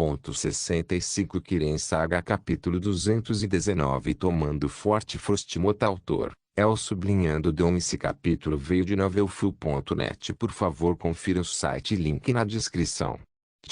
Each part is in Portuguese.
2.65 Kiren Saga Capítulo 219 Tomando Forte Frostmourne Autor, El sublinhando Dom. Esse capítulo veio de novelfull.net. Por favor confira o site, link na descrição.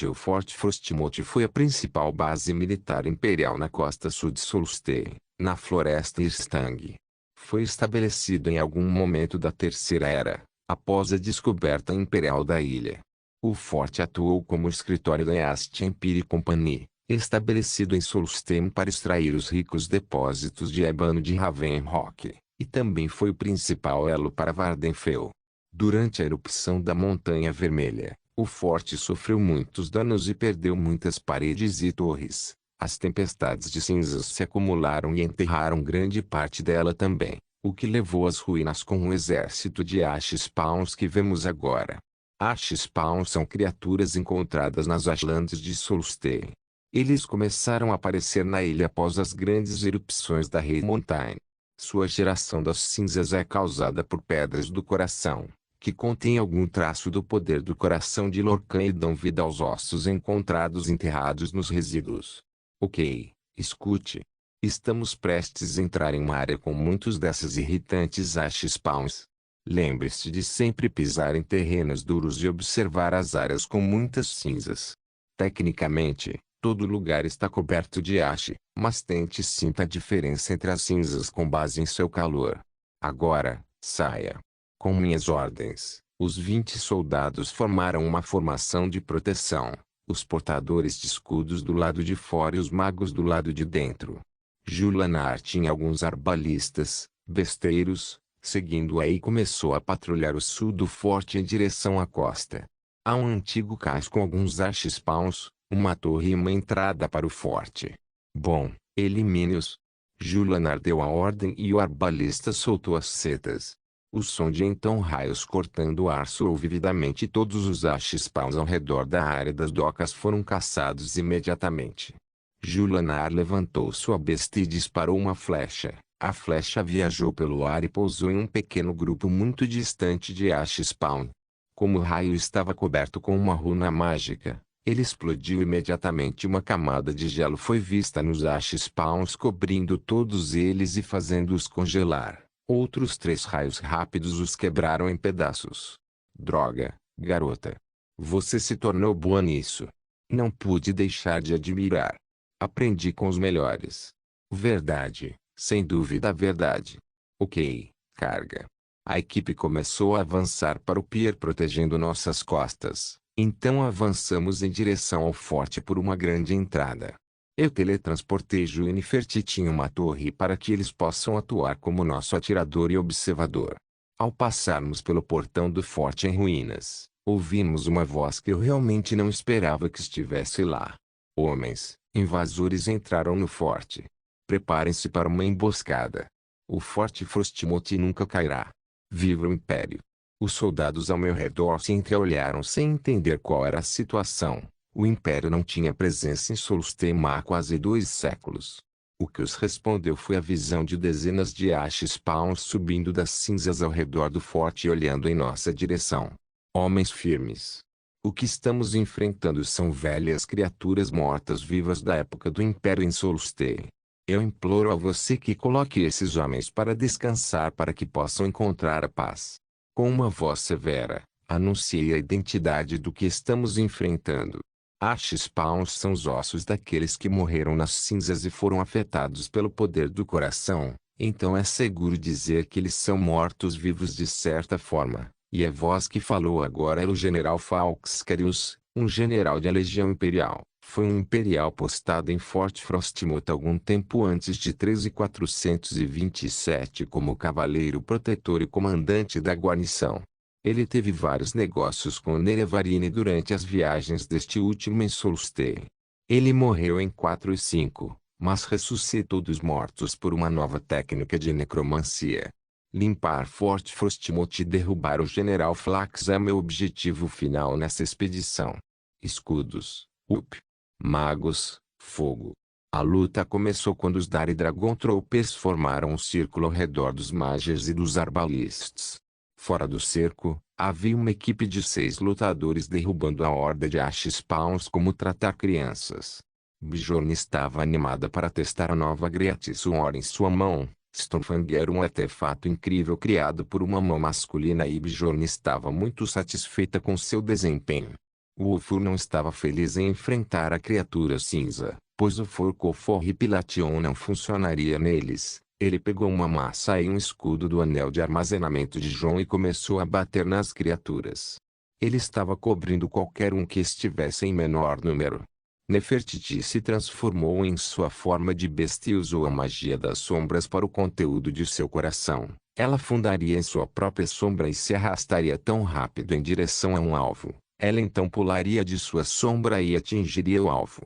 O Forte Frostmourne foi a principal base militar imperial na costa sul de Solstheim, na floresta Irstang. Foi estabelecido em algum momento da Terceira Era, após a descoberta imperial da ilha. O forte atuou como escritório da East Empire Company, estabelecido em Solstheim para extrair os ricos depósitos de ébano de Ravenrock, e também foi o principal elo para Vvardenfell. Durante a erupção da Montanha Vermelha, o forte sofreu muitos danos e perdeu muitas paredes e torres. As tempestades de cinzas se acumularam e enterraram grande parte dela também, o que levou às ruínas com o exército de Ashspawns que vemos agora. Ashspawns são criaturas encontradas nas Ashlands de Solstheim. Eles começaram a aparecer na ilha após as grandes erupções da Red Mountain. Sua geração das cinzas é causada por pedras do coração, que contêm algum traço do poder do coração de Lorkhan e dão vida aos ossos encontrados enterrados nos resíduos. Ok, escute. Estamos prestes a entrar em uma área com muitos desses irritantes Ashspawns. Lembre-se de sempre pisar em terrenos duros e observar as áreas com muitas cinzas. Tecnicamente, todo lugar está coberto de ash, mas tente sinta a diferença entre as cinzas com base em seu calor. Agora, saia. Com minhas ordens, os 20 soldados formaram uma formação de proteção, os portadores de escudos do lado de fora e os magos do lado de dentro. Julanar tinha alguns arbalistas, besteiros, seguindo-a e começou a patrulhar o sul do forte em direção à costa. Há um antigo cais com alguns Ashspawns, uma torre e uma entrada para o forte. Bom, elimine-os. Julanar deu a ordem e o arbalista soltou as setas. O som de então raios cortando o ar soou vividamente e todos os Ashspawns ao redor da área das docas foram caçados imediatamente. Julanar levantou sua besta e disparou uma flecha. A flecha viajou pelo ar e pousou em um pequeno grupo muito distante de Ashspawn. Como o raio estava coberto com uma runa mágica, ele explodiu imediatamente. Uma camada de gelo foi vista nos Ashspawns cobrindo todos eles e fazendo-os congelar. Outros 3 raios rápidos os quebraram em pedaços. Droga, garota. Você se tornou boa nisso. Não pude deixar de admirar. Aprendi com os melhores. Verdade, sem dúvida verdade. Ok, carga. A equipe começou a avançar para o pier protegendo nossas costas. Então avançamos em direção ao forte por uma grande entrada. Eu teletransportei Juinifertit em uma torre para que eles possam atuar como nosso atirador e observador. Ao passarmos pelo portão do forte em ruínas, ouvimos uma voz que eu realmente não esperava que estivesse lá. Homens, invasores entraram no forte. Preparem-se para uma emboscada. O forte Frostmourne nunca cairá. Viva o Império! Os soldados ao meu redor se entreolharam sem entender qual era a situação. O Império não tinha presença em Solstheim há quase 2 séculos. O que os respondeu foi a visão de dezenas de Ashspawns subindo das cinzas ao redor do forte e olhando em nossa direção. Homens firmes. O que estamos enfrentando são velhas criaturas mortas-vivas da época do Império em Solstheim. Eu imploro a você que coloque esses homens para descansar para que possam encontrar a paz. Com uma voz severa, anunciei a identidade do que estamos enfrentando. Ashspawns são os ossos daqueles que morreram nas cinzas e foram afetados pelo poder do coração, então é seguro dizer que eles são mortos-vivos de certa forma, e a voz que falou agora era o General Falxcarius, um general da Legião Imperial. Foi um imperial postado em Fort Frostmourne algum tempo antes de 13427 como cavaleiro protetor e comandante da guarnição. Ele teve vários negócios com Nerevarine durante as viagens deste último em Solstheim. Ele morreu em 4 e 5, mas ressuscitou dos mortos por uma nova técnica de necromancia. Limpar Fort Frostmourne e derrubar o General Flax é meu objetivo final nessa expedição. Escudos, magos, fogo. A luta começou quando os Dari Dragon Troopers formaram um círculo ao redor dos Magers e dos Arbalists. Fora do cerco, Havia uma equipe de 6 lutadores derrubando a horda de Ash Spawns. Como tratar crianças. Bjorn estava animada para testar a nova Great Sword em sua mão. Stormfang era um artefato incrível criado por uma mão masculina e Bjorn estava muito satisfeita com seu desempenho. O Ulfur não estava feliz em enfrentar a criatura cinza, pois o Forcofor Ripilation não funcionaria neles. Ele pegou uma massa e um escudo do anel de armazenamento de Jon e começou a bater nas criaturas. Ele estava cobrindo qualquer um que estivesse em menor número. Nefertiti se transformou em sua forma de besta e usou a magia das sombras para o conteúdo de seu coração. Ela fundaria em sua própria sombra e se arrastaria tão rápido em direção a um alvo. Ela então pularia de sua sombra e atingiria o alvo.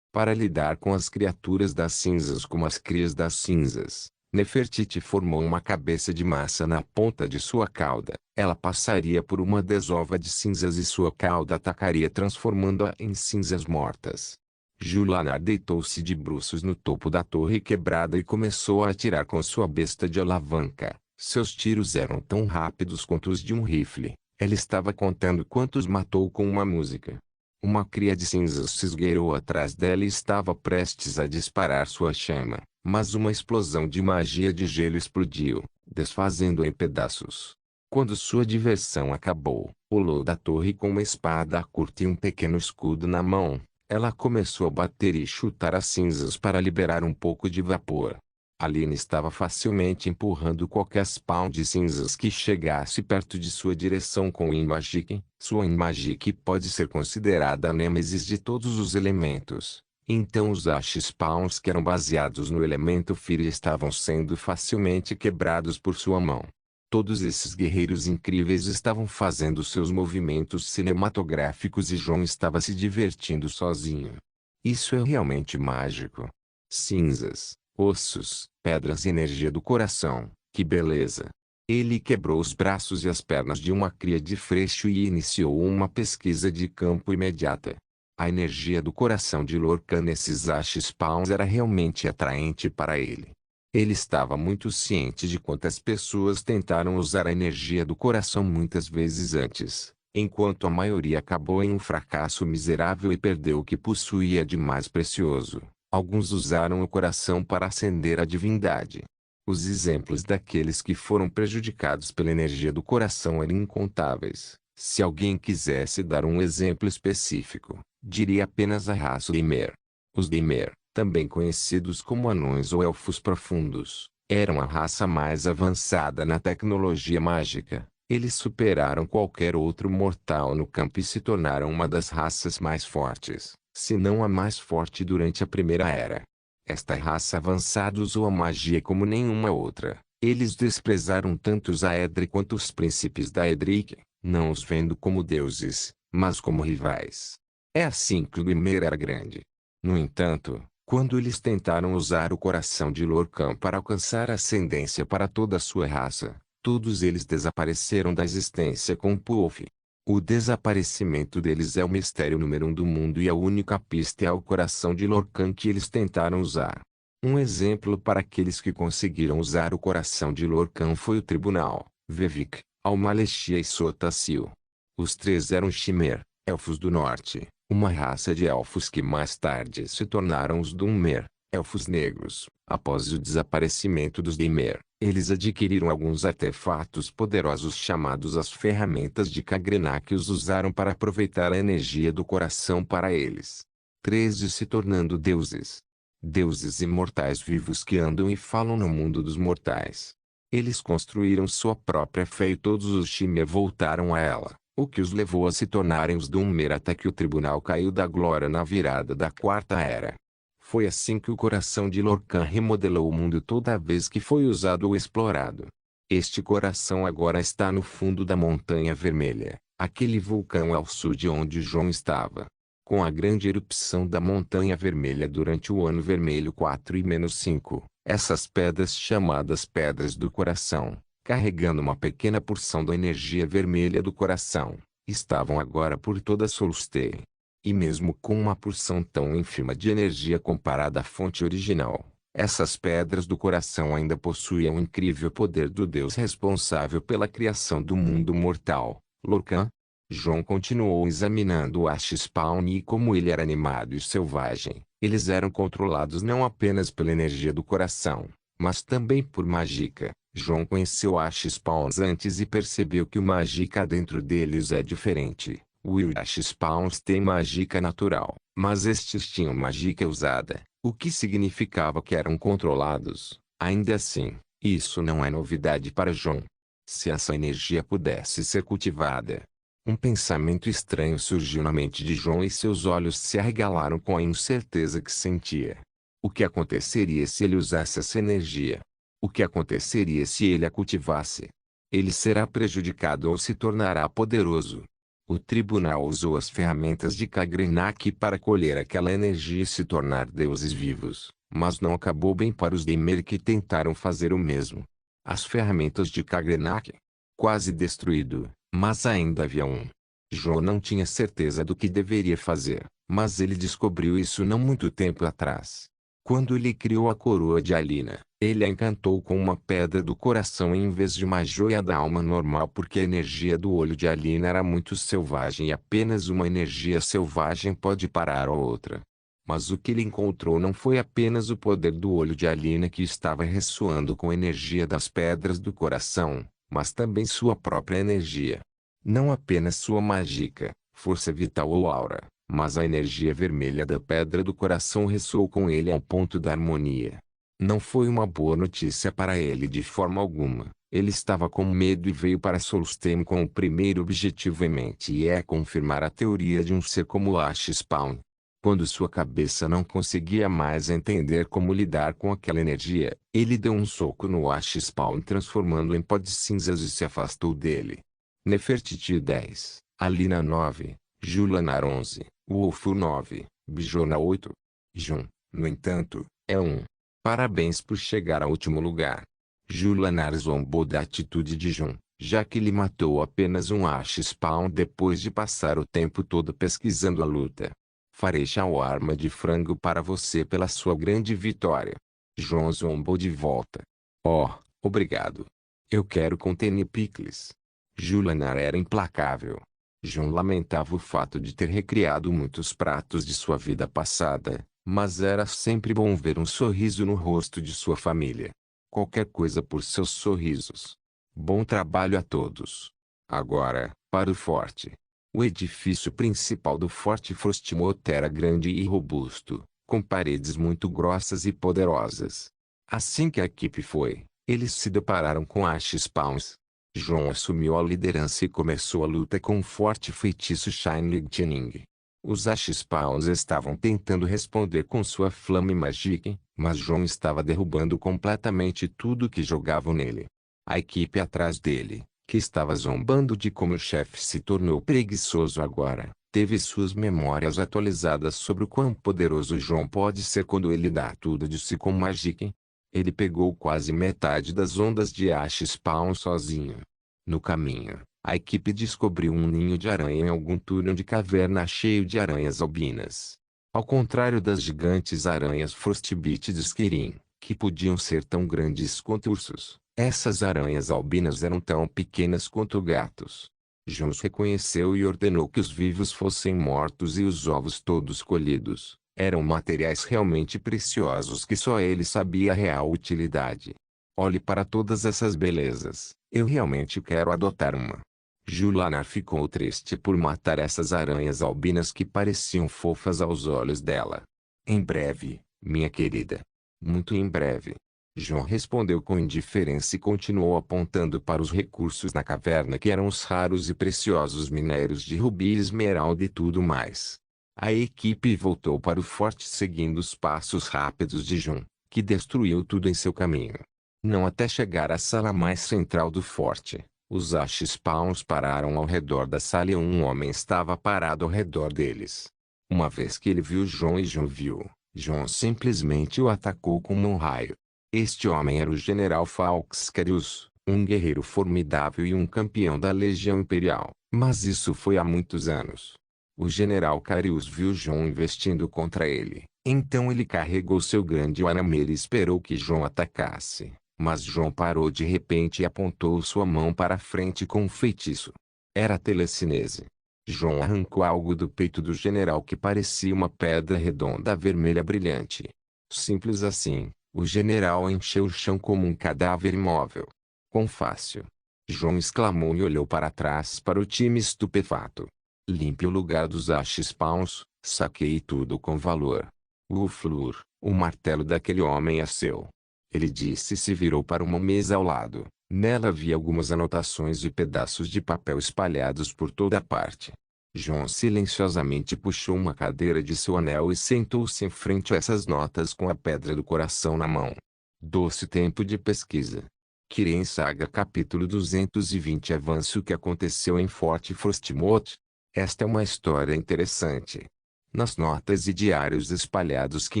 Para lidar com as criaturas das cinzas como as crias das cinzas, Nefertiti formou uma cabeça de massa na ponta de sua cauda. Ela passaria por uma desova de cinzas e sua cauda atacaria transformando-a em cinzas mortas. Julanar deitou-se de bruços no topo da torre quebrada e começou a atirar com sua besta de alavanca. Seus tiros eram tão rápidos quanto os de um rifle. Ela estava contando quantos matou com uma música. Uma cria de cinzas se esgueirou atrás dela e estava prestes a disparar sua chama, mas uma explosão de magia de gelo explodiu, desfazendo-a em pedaços. Quando sua diversão acabou, pulou da torre com uma espada curta e um pequeno escudo na mão. Ela começou a bater e chutar as cinzas para liberar um pouco de vapor. Aline estava facilmente empurrando qualquer spawn de cinzas que chegasse perto de sua direção com o Inmagic. Sua Inmagic pode ser considerada a nêmesis de todos os elementos. Então os Ash Spawns que eram baseados no elemento Fire estavam sendo facilmente quebrados por sua mão. Todos esses guerreiros incríveis estavam fazendo seus movimentos cinematográficos e Jon estava se divertindo sozinho. Isso é realmente mágico. Cinzas, ossos, pedras e energia do coração, que beleza! Ele quebrou os braços e as pernas de uma cria de freixo e iniciou uma pesquisa de campo imediata. A energia do coração de Lorkhan nesses Ash Spawns era realmente atraente para ele. Ele estava muito ciente de quantas pessoas tentaram usar a energia do coração muitas vezes antes, enquanto a maioria acabou em um fracasso miserável e perdeu o que possuía de mais precioso. Alguns usaram o coração para ascender a divindade. Os exemplos daqueles que foram prejudicados pela energia do coração eram incontáveis. Se alguém quisesse dar um exemplo específico, diria apenas a raça Dimir. Os Dimir, também conhecidos como anões ou elfos profundos, eram a raça mais avançada na tecnologia mágica. Eles superaram qualquer outro mortal no campo e se tornaram uma das raças mais fortes, se não a mais forte durante a Primeira Era. Esta raça avançada usou a magia como nenhuma outra. Eles desprezaram tanto os Aedri quanto os príncipes da Edric, não os vendo como deuses, mas como rivais. É assim que o Dimir era grande. No entanto, quando eles tentaram usar o coração de Lorkhan para alcançar ascendência para toda a sua raça, todos eles desapareceram da existência com Pulf. O desaparecimento deles é o mistério número 1 do mundo e a única pista é o coração de Lorkhan que eles tentaram usar. Um exemplo para aqueles que conseguiram usar o coração de Lorkhan foi o Tribunal, Vevik, Almalexia e Sotacil. Os três eram Chimer, elfos do norte, uma raça de elfos que mais tarde se tornaram os Dunmer, elfos negros. Após o desaparecimento dos Dimir, eles adquiriram alguns artefatos poderosos chamados as ferramentas de Khagrenach e os usaram para aproveitar a energia do coração para eles. 13 se tornando deuses. Deuses imortais vivos que andam e falam no mundo dos mortais. Eles construíram sua própria fé e todos os Shimmer voltaram a ela, o que os levou a se tornarem os Dunmer até que o tribunal caiu da glória na virada da Quarta Era. Foi assim que o coração de Lorkhan remodelou o mundo toda vez que foi usado ou explorado. Este coração agora está no fundo da Montanha Vermelha, aquele vulcão ao sul de onde Jon estava. Com a grande erupção da Montanha Vermelha durante o Ano Vermelho 4 e -5, essas pedras chamadas Pedras do Coração, carregando uma pequena porção da energia vermelha do coração, estavam agora por toda Solstheim. E mesmo com uma porção tão ínfima de energia comparada à fonte original, essas pedras do coração ainda possuíam o incrível poder do Deus responsável pela criação do mundo mortal. Lorcan? João continuou examinando o Ash-Spawn e como ele era animado e selvagem, eles eram controlados não apenas pela energia do coração, mas também por Magica. João conheceu Ash-Spawns antes e percebeu que o Magica dentro deles é diferente. Os Ash-Spawns têm Magica natural, mas estes tinham Magica usada, o que significava que eram controlados. Ainda assim, isso não é novidade para João. Se essa energia pudesse ser cultivada. Um pensamento estranho surgiu na mente de João e seus olhos se arregalaram com a incerteza que sentia. O que aconteceria se ele usasse essa energia? O que aconteceria se ele a cultivasse? Ele será prejudicado ou se tornará poderoso? O tribunal usou as ferramentas de Kagrenak para colher aquela energia e se tornar deuses vivos, mas não acabou bem para os Daimler que tentaram fazer o mesmo. As ferramentas de Kagrenak? Quase destruído. Mas ainda havia um. João não tinha certeza do que deveria fazer, mas ele descobriu isso não muito tempo atrás. Quando ele criou a coroa de Alina, ele a encantou com uma pedra do coração em vez de uma joia da alma normal porque a energia do olho de Alina era muito selvagem e apenas uma energia selvagem pode parar a outra. Mas o que ele encontrou não foi apenas o poder do olho de Alina que estava ressoando com a energia das pedras do coração, mas também sua própria energia. Não apenas sua mágica, força vital ou aura, mas a energia vermelha da pedra do coração ressoou com ele ao ponto da harmonia. Não foi uma boa notícia para ele de forma alguma. Ele estava com medo e veio para Solstheim com o primeiro objetivo em mente e é confirmar a teoria de um ser como Ash-Spawn. Quando sua cabeça não conseguia mais entender como lidar com aquela energia, ele deu um soco no Ash-Spawn transformando-o em pó de cinzas e se afastou dele. Nefertiti 10, Alina 9, Julanar 11, Wolfu 9, Bijorna 8. Jun, no entanto, é 1. Parabéns por chegar ao último lugar. Julanar zombou da atitude de Jun, já que ele matou apenas um Ash-Spawn depois de passar o tempo todo pesquisando a luta. Farei shawarma de frango para você pela sua grande vitória. João zombou de volta. Oh, obrigado. Eu quero conter picles. Julanar era implacável. João lamentava o fato de ter recriado muitos pratos de sua vida passada, mas era sempre bom ver um sorriso no rosto de sua família. Qualquer coisa por seus sorrisos. Bom trabalho a todos. Agora, para o forte. O edifício principal do Forte Frostmoth era grande e robusto, com paredes muito grossas e poderosas. Assim que a equipe foi, eles se depararam com Ash-Spawns. João assumiu a liderança e começou a luta com o forte feitiço Shine Lightning. Os Ash-Spawns estavam tentando responder com sua Flame Magic, mas João estava derrubando completamente tudo que jogavam nele. A equipe atrás dele, que estava zombando de como o chefe se tornou preguiçoso agora, teve suas memórias atualizadas sobre o quão poderoso João pode ser quando ele dá tudo de si com Magic. Ele pegou quase metade das ondas de Ash-Spawn sozinho. No caminho, a equipe descobriu um ninho de aranha em algum túnel de caverna cheio de aranhas albinas. Ao contrário das gigantes aranhas Frostbite de Skirin, que podiam ser tão grandes quanto ursos, essas aranhas albinas eram tão pequenas quanto gatos. João os reconheceu e ordenou que os vivos fossem mortos e os ovos todos colhidos. Eram materiais realmente preciosos que só ele sabia a real utilidade. Olhe para todas essas belezas. Eu realmente quero adotar uma. Julanar ficou triste por matar essas aranhas albinas que pareciam fofas aos olhos dela. Em breve, minha querida. Muito em breve. João respondeu com indiferença e continuou apontando para os recursos na caverna que eram os raros e preciosos minérios de rubi, esmeralda e tudo mais. A equipe voltou para o forte seguindo os passos rápidos de Jun, que destruiu tudo em seu caminho. Não até chegar à sala mais central do forte, os Ash-Spawns pararam ao redor da sala e um homem estava parado ao redor deles. Uma vez que ele viu Jun e Jun viu, Jun simplesmente o atacou como um raio. Este homem era o General Fawkes Carius, um guerreiro formidável e um campeão da Legião Imperial, mas isso foi há muitos anos. O General Carius viu João investindo contra ele, então ele carregou seu grande Warhammer e esperou que João atacasse, mas João parou de repente e apontou sua mão para frente com um feitiço. Era telecinese. João arrancou algo do peito do general que parecia uma pedra redonda vermelha brilhante. Simples assim, o general encheu o chão como um cadáver imóvel. Quão fácil! João exclamou e olhou para trás para o time estupefato. Limpe o lugar dos achespawns, saqueie tudo com valor. O flúor, o martelo daquele homem é seu. Ele disse e se virou para uma mesa ao lado. Nela havia algumas anotações e pedaços de papel espalhados por toda parte. João silenciosamente puxou uma cadeira de seu anel e sentou-se em frente a essas notas com a pedra do coração na mão. Doce tempo de pesquisa. Kirin Saga capítulo 220 Avanço o que aconteceu em Forte Frostmoth. Esta é uma história interessante. Nas notas e diários espalhados que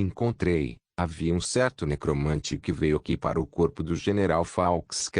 encontrei, havia um certo necromante que veio aqui para o corpo do general Fawkes.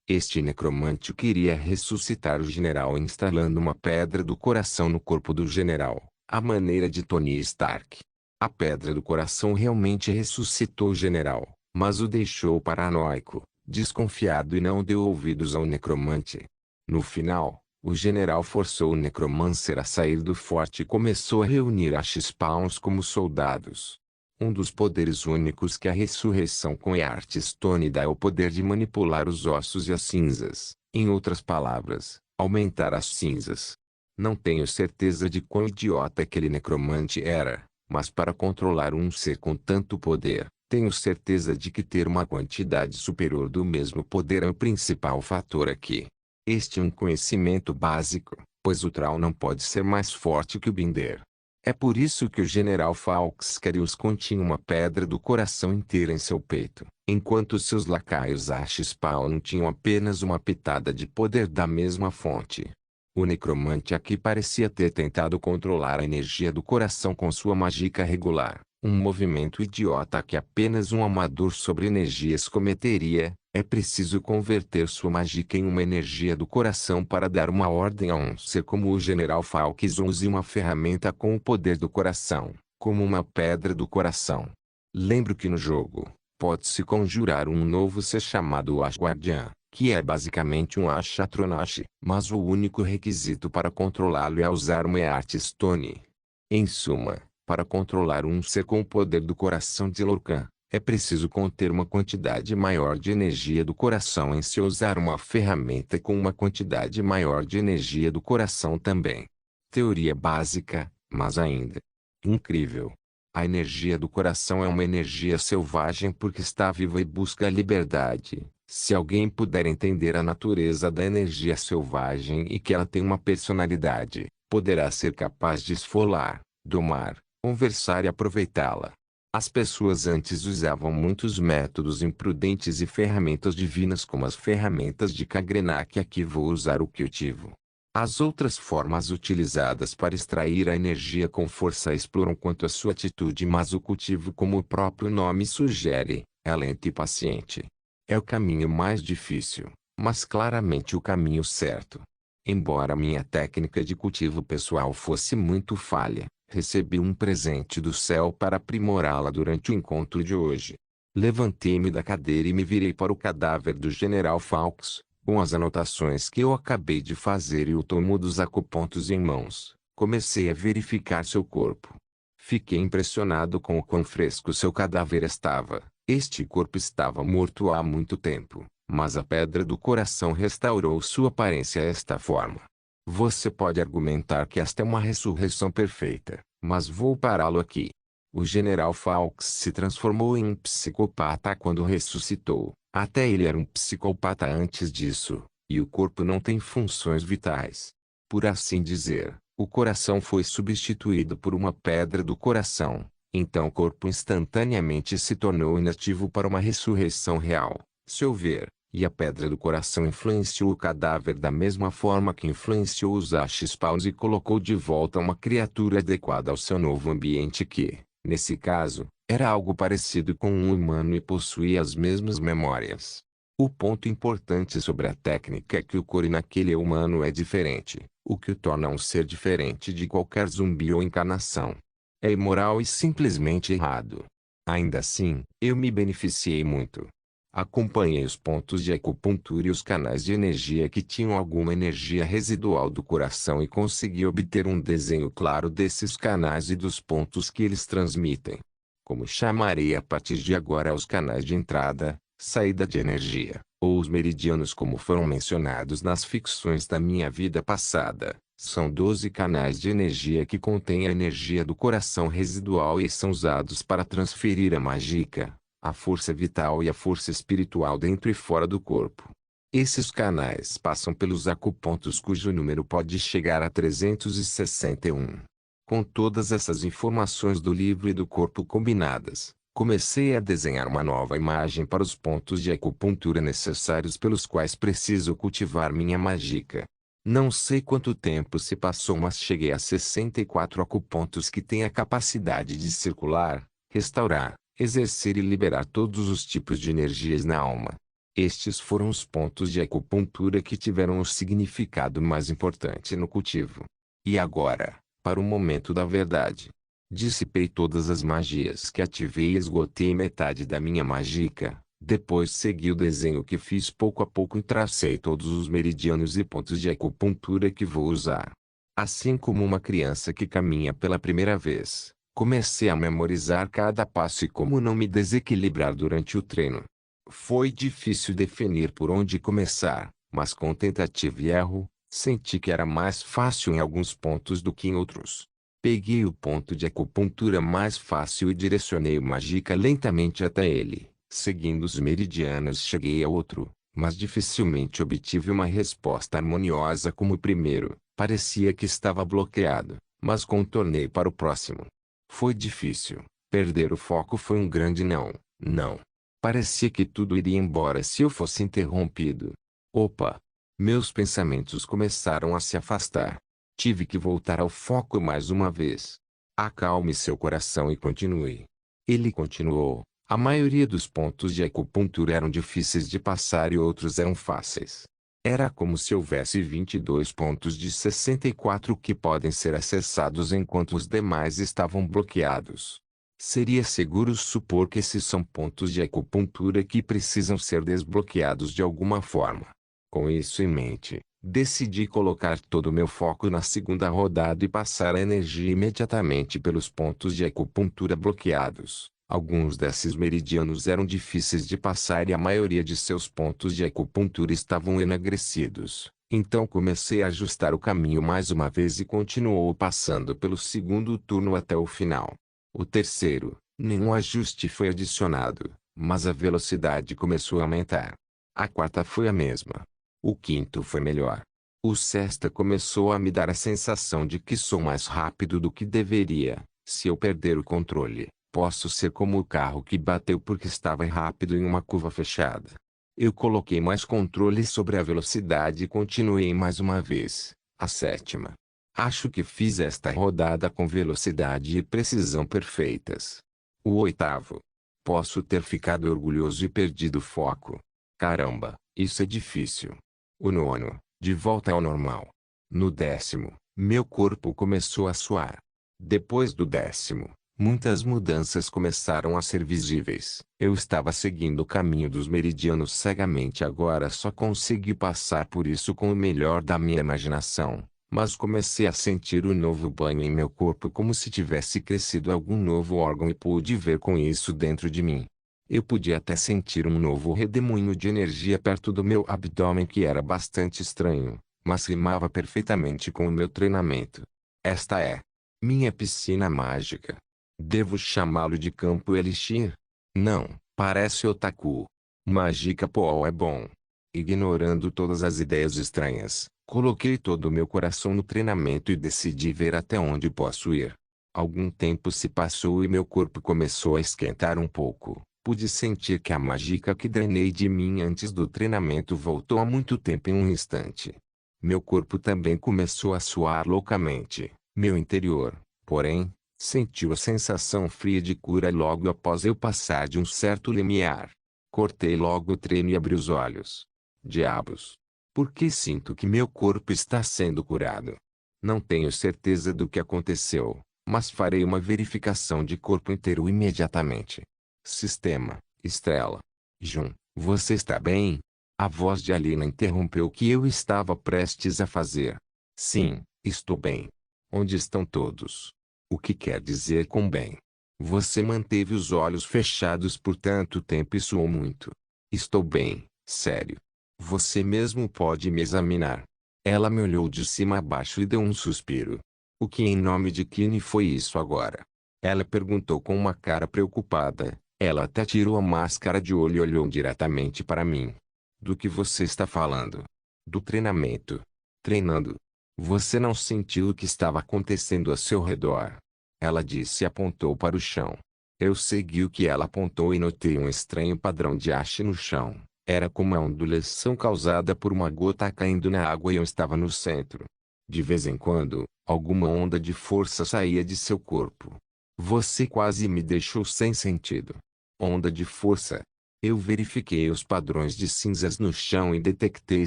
Este necromante queria ressuscitar o general instalando uma pedra do coração no corpo do general, à maneira de Tony Stark. A pedra do coração realmente ressuscitou o general, mas o deixou paranoico, desconfiado e não deu ouvidos ao necromante. No final, o general forçou o necromancer a sair do forte e começou a reunir Achespawns como soldados. Um dos poderes únicos que a ressurreição com Hearthstone dá é o poder de manipular os ossos e as cinzas, em outras palavras, aumentar as cinzas. Não tenho certeza de quão idiota aquele necromante era, mas para controlar um ser com tanto poder, tenho certeza de que ter uma quantidade superior do mesmo poder é o principal fator aqui. Este é um conhecimento básico, pois o Thrall não pode ser mais forte que o Binder. É por isso que o general Fawkes continha uma pedra do coração inteira em seu peito, enquanto seus lacaios Achespawn tinham apenas uma pitada de poder da mesma fonte. O necromante aqui parecia ter tentado controlar a energia do coração com sua mágica regular, um movimento idiota que apenas um amador sobre energias cometeria. É preciso converter sua mágica em uma energia do coração para dar uma ordem a um ser como o General Fawkes. Use uma ferramenta com o poder do coração, como uma pedra do coração. Lembro que no jogo, pode-se conjurar um novo ser chamado Ash Guardian, que é basicamente um Achatronash, mas o único requisito para controlá-lo é usar uma Hearthstone. Em suma, para controlar um ser com o poder do coração de Lorkhan, é preciso conter uma quantidade maior de energia do coração em se usar uma ferramenta com uma quantidade maior de energia do coração também. Teoria básica, mas ainda incrível. A energia do coração é uma energia selvagem porque está viva e busca a liberdade. Se alguém puder entender a natureza da energia selvagem e que ela tem uma personalidade, poderá ser capaz de esfolar, domar, conversar e aproveitá-la. As pessoas antes usavam muitos métodos imprudentes e ferramentas divinas como as ferramentas de Kagrenak. Aqui vou usar o cultivo. As outras formas utilizadas para extrair a energia com força exploram quanto à sua atitude, mas o cultivo, como o próprio nome sugere, é lento e paciente. É o caminho mais difícil, mas claramente o caminho certo. Embora minha técnica de cultivo pessoal fosse muito falha, recebi um presente do céu para aprimorá-la durante o encontro de hoje. Levantei-me da cadeira e me virei para o cadáver do general Fawkes, com as anotações que eu acabei de fazer e o tomo dos acupontos em mãos. Comecei a verificar seu corpo. Fiquei impressionado com o quão fresco seu cadáver estava. Este corpo estava morto há muito tempo, mas a pedra do coração restaurou sua aparência desta forma. Você pode argumentar que esta é uma ressurreição perfeita, mas vou pará-lo aqui. O general Fawkes se transformou em um psicopata quando ressuscitou. Até ele era um psicopata antes disso, e o corpo não tem funções vitais. Por assim dizer, o coração foi substituído por uma pedra do coração, então o corpo instantaneamente se tornou inativo para uma ressurreição real, se houver. E a pedra do coração influenciou o cadáver da mesma forma que influenciou os Achespawns e colocou de volta uma criatura adequada ao seu novo ambiente que, nesse caso, era algo parecido com um humano e possuía as mesmas memórias. O ponto importante sobre a técnica é que o core naquele humano é diferente, o que o torna um ser diferente de qualquer zumbi ou encarnação. É imoral e simplesmente errado. Ainda assim, eu me beneficiei muito. Acompanhei os pontos de acupuntura e os canais de energia que tinham alguma energia residual do coração e consegui obter um desenho claro desses canais e dos pontos que eles transmitem. Como chamarei a partir de agora os canais de entrada, saída de energia, ou os meridianos como foram mencionados nas ficções da minha vida passada. São 12 canais de energia que contêm a energia do coração residual e são usados para transferir a mágica, a força vital e a força espiritual dentro e fora do corpo. Esses canais passam pelos acupontos cujo número pode chegar a 361. Com todas essas informações do livro e do corpo combinadas, comecei a desenhar uma nova imagem para os pontos de acupuntura necessários pelos quais preciso cultivar minha mágica. Não sei quanto tempo se passou, mas cheguei a 64 acupontos que têm a capacidade de circular, restaurar, exercer e liberar todos os tipos de energias na alma. Estes foram os pontos de acupuntura que tiveram o significado mais importante no cultivo. E agora, para o momento da verdade. Dissipei todas as magias que ativei e esgotei metade da minha mágica. Depois segui o desenho que fiz pouco a pouco e tracei todos os meridianos e pontos de acupuntura que vou usar. Assim como uma criança que caminha pela primeira vez, comecei a memorizar cada passo e como não me desequilibrar durante o treino. Foi difícil definir por onde começar, mas com tentativa e erro, senti que era mais fácil em alguns pontos do que em outros. Peguei o ponto de acupuntura mais fácil e direcionei a mágica lentamente até ele. Seguindo os meridianos cheguei a outro, mas dificilmente obtive uma resposta harmoniosa como o primeiro. Parecia que estava bloqueado, mas contornei para o próximo. Foi difícil. Perder o foco foi um grande não. Parecia que tudo iria embora se eu fosse interrompido. Opa! Meus pensamentos começaram a se afastar. Tive que voltar ao foco mais uma vez. Acalme seu coração e continue. Ele continuou. A maioria dos pontos de acupuntura eram difíceis de passar e outros eram fáceis. Era como se houvesse 22 pontos de 64 que podem ser acessados enquanto os demais estavam bloqueados. Seria seguro supor que esses são pontos de acupuntura que precisam ser desbloqueados de alguma forma. Com isso em mente, decidi colocar todo o meu foco na segunda rodada e passar a energia imediatamente pelos pontos de acupuntura bloqueados. Alguns desses meridianos eram difíceis de passar e a maioria de seus pontos de acupuntura estavam enegrecidos. Então comecei a ajustar o caminho mais uma vez e continuou passando pelo segundo turno até o final. O terceiro, nenhum ajuste foi adicionado, mas a velocidade começou a aumentar. A quarta foi a mesma. O quinto foi melhor. O sexta começou a me dar a sensação de que sou mais rápido do que deveria. Se eu perder o controle, posso ser como o carro que bateu porque estava rápido em uma curva fechada. Eu coloquei mais controle sobre a velocidade e continuei mais uma vez. A sétima. Acho que fiz esta rodada com velocidade e precisão perfeitas. O oitavo. Posso ter ficado orgulhoso e perdido o foco. Caramba, isso é difícil. O nono. De volta ao normal. No décimo, meu corpo começou a suar. Depois do décimo, muitas mudanças começaram a ser visíveis. Eu estava seguindo o caminho dos meridianos cegamente, agora só consegui passar por isso com o melhor da minha imaginação. Mas comecei a sentir um novo banho em meu corpo como se tivesse crescido algum novo órgão e pude ver com isso dentro de mim. Eu podia até sentir um novo redemoinho de energia perto do meu abdômen que era bastante estranho, mas rimava perfeitamente com o meu treinamento. Esta é minha piscina mágica. Devo chamá-lo de campo elixir? Não, parece otaku. Magica Pool é bom. Ignorando todas as ideias estranhas, coloquei todo o meu coração no treinamento e decidi ver até onde posso ir. Algum tempo se passou e meu corpo começou a esquentar um pouco. Pude sentir que a mágica que drenei de mim antes do treinamento voltou há muito tempo em um instante. Meu corpo também começou a suar loucamente. Meu interior, porém, sentiu a sensação fria de cura logo após eu passar de um certo limiar. Cortei logo o treino e abri os olhos. Diabos! Por que sinto que meu corpo está sendo curado? Não tenho certeza do que aconteceu, mas farei uma verificação de corpo inteiro imediatamente. Sistema, Estrela. Jun, Você está bem? A voz de Alina interrompeu o que eu estava prestes a fazer. Sim, estou bem. Onde estão todos? O que quer dizer com bem? Você manteve os olhos fechados por tanto tempo e suou muito. Estou bem, sério. Você mesmo pode me examinar. Ela me olhou de cima a baixo e deu um suspiro. O que em nome de Kine foi isso agora? Ela perguntou com uma cara preocupada. Ela até tirou a máscara de olho e olhou diretamente para mim. Do que você está falando? Do treinamento. Treinando. Você não sentiu o que estava acontecendo ao seu redor? Ela disse e apontou para o chão. Eu segui o que ela apontou e notei um estranho padrão de haste no chão. Era como a ondulação causada por uma gota caindo na água e eu estava no centro. De vez em quando, alguma onda de força saía de seu corpo. Você quase me deixou sem sentido. Onda de força. Eu verifiquei os padrões de cinzas no chão e detectei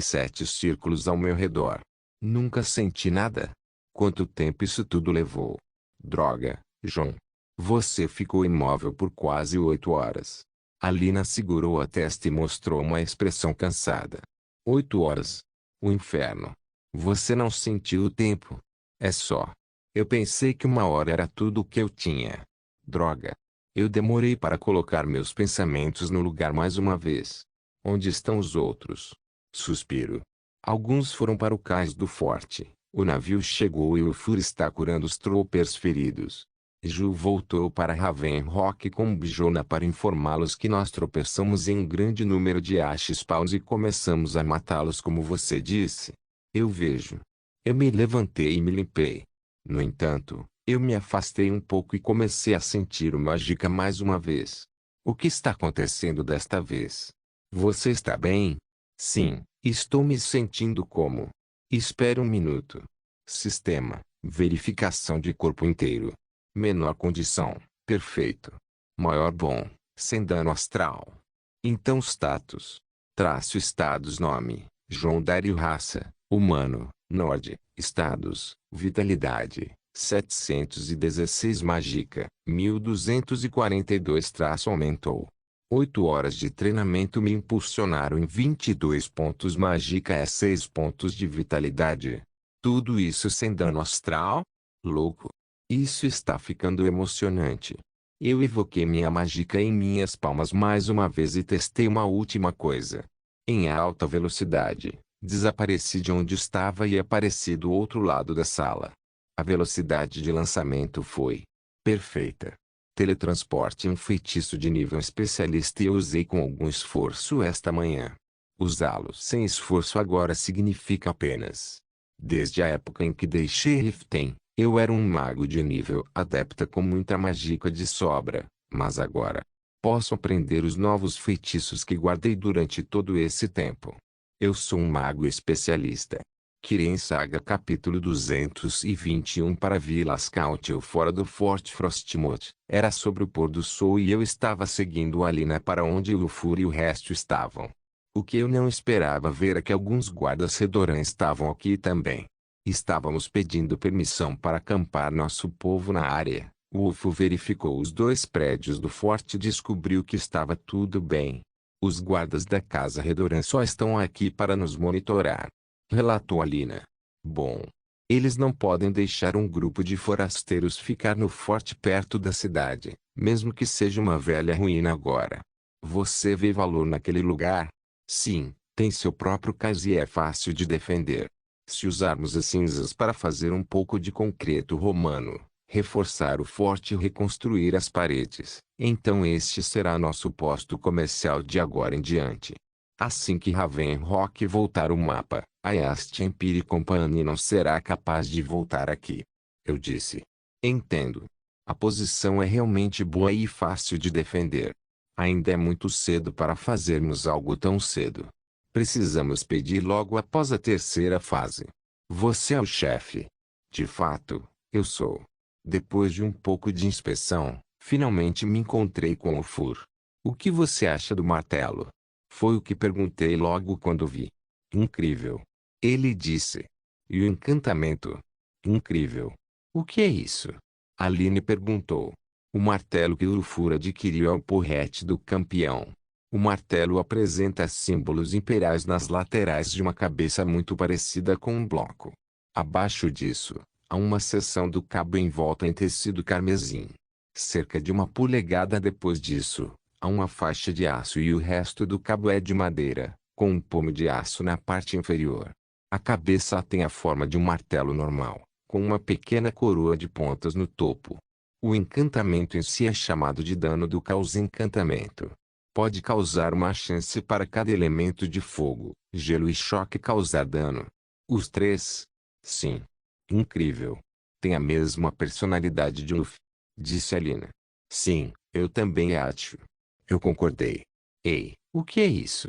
7 círculos ao meu redor. Nunca senti nada. Quanto tempo isso tudo levou? Droga, John. Você ficou imóvel por quase 8 horas. Alina segurou a testa e mostrou uma expressão cansada. 8 horas. O inferno. Você não sentiu o tempo. É só. Eu pensei que 1 hora era tudo o que eu tinha. Droga. Eu demorei para colocar meus pensamentos no lugar mais uma vez. Onde estão os outros? Suspiro. Alguns foram para o cais do forte. O navio chegou e o Fur está curando os troopers feridos. Ju voltou para Ravenrock com Bijona para informá-los que nós tropeçamos em um grande número de Ash Spawns e começamos a matá-los como você disse. Eu vejo. Eu me levantei e me limpei. No entanto, eu me afastei um pouco e comecei a sentir o mágica mais uma vez. O que está acontecendo desta vez? Você está bem? Sim, estou me sentindo como. Espere um minuto. Sistema, verificação de corpo inteiro. Menor condição, perfeito. Maior bom, sem dano astral. Então status. Traço status nome, João Dário raça, humano, Nord, status, vitalidade, 716 mágica, 1242 traço aumentou. 8 horas de treinamento me impulsionaram em 22 pontos mágica e 6 pontos de vitalidade. Tudo isso sem dano astral? Louco. Isso está ficando emocionante. Eu evoquei minha mágica em minhas palmas mais uma vez e testei uma última coisa. Em alta velocidade, desapareci de onde estava e apareci do outro lado da sala. A velocidade de lançamento foi perfeita. Teletransporte é um feitiço de nível especialista e eu usei com algum esforço esta manhã. Usá-lo sem esforço agora significa apenas. Desde a época em que deixei Riften, eu era um mago de nível adepta com muita mágica de sobra, mas agora posso aprender os novos feitiços que guardei durante todo esse tempo. Eu sou um mago especialista. Kirin Saga capítulo 221 para Vila Scout fora do Forte Frostmoth. Era sobre o pôr do sol e eu estava seguindo Alina para onde Lufur e o resto estavam. O que eu não esperava ver é que alguns guardas Redoran estavam aqui também. Estávamos pedindo permissão para acampar nosso povo na área. O UFO verificou os 2 prédios do forte e descobriu que estava tudo bem. Os guardas da casa Redoran só estão aqui para nos monitorar. Relatou Alina. Bom. Eles não podem deixar um grupo de forasteiros ficar no forte perto da cidade, mesmo que seja uma velha ruína agora. Você vê valor naquele lugar? Sim, tem seu próprio cais e é fácil de defender. Se usarmos as cinzas para fazer um pouco de concreto romano, reforçar o forte e reconstruir as paredes, então este será nosso posto comercial de agora em diante. Assim que Ravenrock voltar o mapa, a East Empire Company não será capaz de voltar aqui. Eu disse. Entendo. A posição é realmente boa e fácil de defender. Ainda é muito cedo para fazermos algo tão cedo. Precisamos pedir logo após a terceira fase. Você é o chefe. De fato, eu sou. Depois de um pouco de inspeção, finalmente me encontrei com o Fur. O que você acha do martelo? Foi o que perguntei logo quando vi. Incrível. Ele disse. E o encantamento? Incrível. O que é isso? Aline perguntou. O martelo que Urufur adquiriu é o porrete do campeão. O martelo apresenta símbolos imperiais nas laterais de uma cabeça muito parecida com um bloco. Abaixo disso, há uma seção do cabo envolta em tecido carmesim. Cerca de 1 polegada depois disso, há uma faixa de aço e o resto do cabo é de madeira, com um pomo de aço na parte inferior. A cabeça tem a forma de um martelo normal, com uma pequena coroa de pontas no topo. O encantamento em si é chamado de dano do caos encantamento. Pode causar uma chance para cada elemento de fogo, gelo e choque causar dano. Os três? Sim. Incrível. Tem a mesma personalidade de Luffy. Disse Alina. Sim, eu também acho. Eu concordei. Ei, o que é isso?